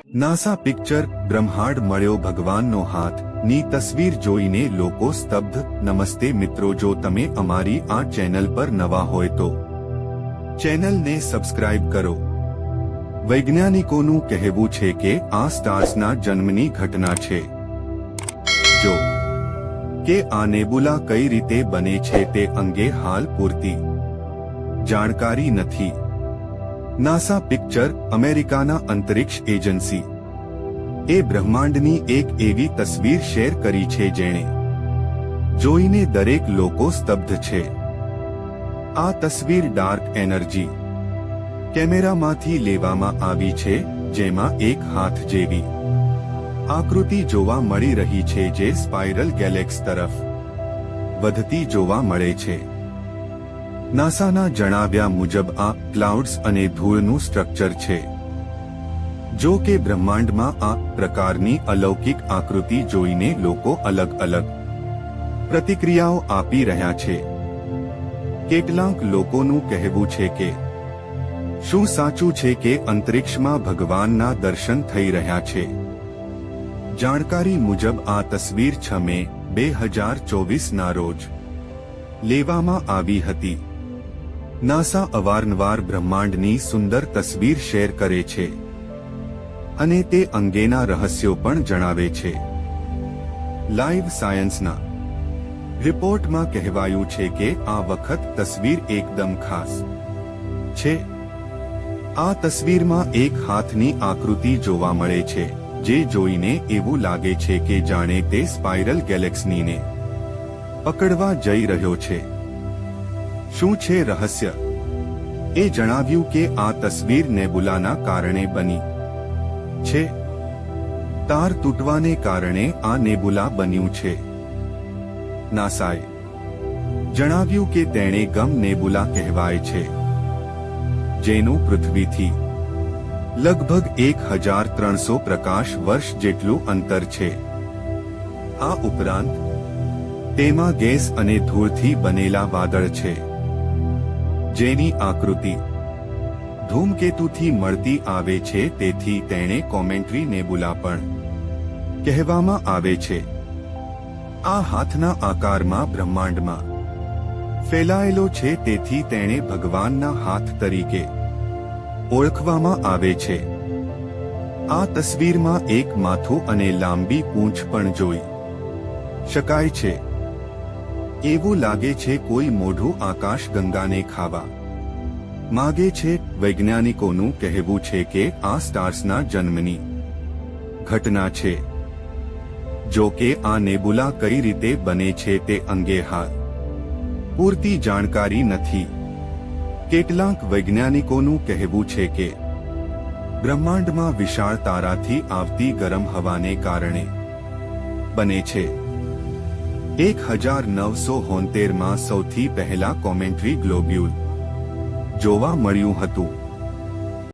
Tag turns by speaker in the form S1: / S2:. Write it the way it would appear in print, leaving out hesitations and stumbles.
S1: NASA picture બ્રહ્માંડ મળ્યો ભગવાનનો હાથ ની તસવીર જોઈને લોકો સ્તબ્ધ। નમસ્તે મિત્રો, જો તમે અમારી આ ચેનલ પર નવા હોય તો ચેનલને સબસ્ક્રાઇબ કરો। વૈજ્ઞાનિકોનું કહેવું છે કે આ સ્ટાર્સના જન્મની ઘટના છે। જો કે આ નેબુલા કઈ રીતે બને છે તે અંગે હાલ પૂરતી જાણકારી નથી। નાસા પિક્ચર અમેરિકાના અંતરિક્ષ એજન્સી એ બ્રહ્માંડની એક એવી તસવીર શેર કરી છે જેણે જોઈને દરેક લોકો સ્તબ્ધ છે। આ તસવીર ડાર્ક એનર્જી કેમેરામાંથી લેવામાં આવી છે, જેમાં એક હાથ જેવી આકૃતિ જોવા મળી રહી છે જે સ્પાઇરલ ગેલેક્સી તરફ વધતી જોવા મળે છે। નાસાના જણાવ્યા મુજબ આ ક્લાઉડ્સ અને ધૂળનું સ્ટ્રક્ચર છે। જો કે બ્રહ્માંડમાં આ પ્રકારની અલૌકિક આકૃતિ જોઈને લોકો અલગ અલગ પ્રતિક્રિયાઓ આપી રહ્યા છે। કેટલાક લોકોનું કહેવું છે કે શું સાચું છે કે અંતરિક્ષમાં ભગવાનના દર્શન થઈ રહ્યા છે। જાણકારી મુજબ આ તસવીર 6 મે 2024ના રોજ લેવામાં આવી હતી। નાસા અવારનવાર બ્રહ્માંડની સુંદર તસવીર શેર કરે છે અને તે અંગેના રહસ્યો પણ જણાવે છે। લાઈવ સાયન્સના રિપોર્ટમાં કહેવાયું છે કે આ વખત તસવીર એકદમ ખાસ છે। આ તસવીરમાં એક હાથની આકૃતિ જોવા મળે છે, જે જોઈને એવું લાગે છે કે જાણે તે સ્પાઇરલ ગેલેક્સીને પકડવા જઈ રહ્યો છે। શું છે રહસ્ય? એ જણાવ્યું કે આ તસવીર નેબુલાના કારણે બની છે। તાર તૂટવાને કારણે આ નેબુલા બન્યું છે। નાસાએ જણાવ્યું કે તેને ગમ નેબુલા કહેવાય છે, જેનું પૃથ્વીથી લગભગ 1300 પ્રકાશ વર્ષ જેટલું અંતર છે। આ ઉપરાંત તેમાં ગેસ અને ધૂળથી બનેલા વાદળ છે, જેની આકૃતિ ધૂમકેતુથી મળતી આવે છે, તેથી તેને કોમેન્ટ્રી નેબુલા પણ કહેવામાં આવે છે। આ હાથના આકારમાં બ્રહ્માંડમાં ફેલાયેલો છે, તેથી તેને ભગવાનના હાથ તરીકે ઓળખવામાં આવે છે। આ તસવીરમાં એક માથું અને લાંબી પૂંછ પણ જોઈ શકાય છે। એવું લાગે છે કોઈ મોઢું આકાશ ગંગાને ખાવા માગે છે। વૈજ્ઞાનિકોનું કહેવું છે કે આ સ્ટાર્સના જન્મની ઘટના છે। જો કે આ નેબુલા કઈ રીતે બને છે તે અંગે હાલ પૂરતી જાણકારી નથી। કેટલાક વૈજ્ઞાનિકોનું કહેવું છે કે બ્રહ્માંડમાં વિશાળ તારાથી આવતી ગરમ હવાને કારણે બને છે। 1973માં સૌથી પહેલા કોમેન્ટ્રી ગ્લોબ્યુલ જોવા મળ્યું હતું।